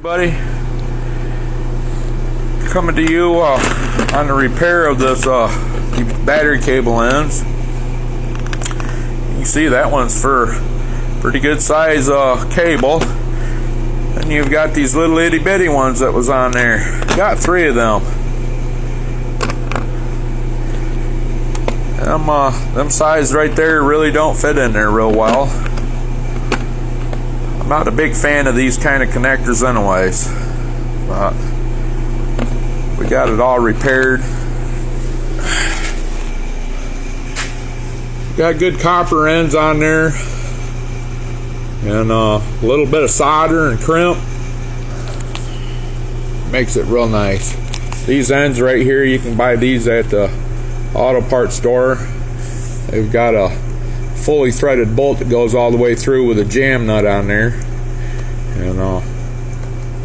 Buddy, coming to you on the repair of this battery cable ends. You see that one's for pretty good size cable, and you've got these little itty bitty ones that was on there. Got 3 of them. Them size right there really don't fit in there real well. I'm not a big fan of these kind of connectors anyways, but we got it all repaired. Got good copper ends on there, and a little bit of solder and crimp makes it real nice. These ends right here, you can buy these at the auto parts store. They've got a fully threaded bolt that goes all the way through with a jam nut on there, and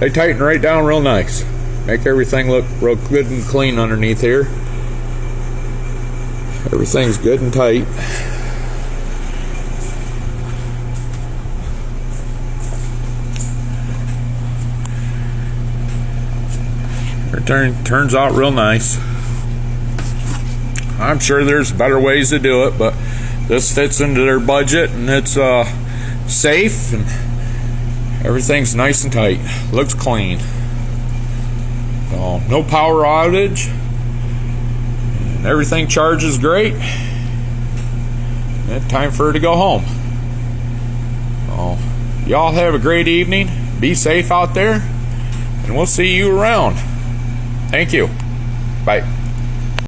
they tighten right down real nice, make everything look real good and clean underneath here. Everything's good and tight. It turns out real nice. I'm sure there's better ways to do it, but this fits into their budget, and it's safe, and everything's nice and tight. Looks clean. So, no power outage, and everything charges great. And time for her to go home. So, y'all have a great evening. Be safe out there, and we'll see you around. Thank you. Bye.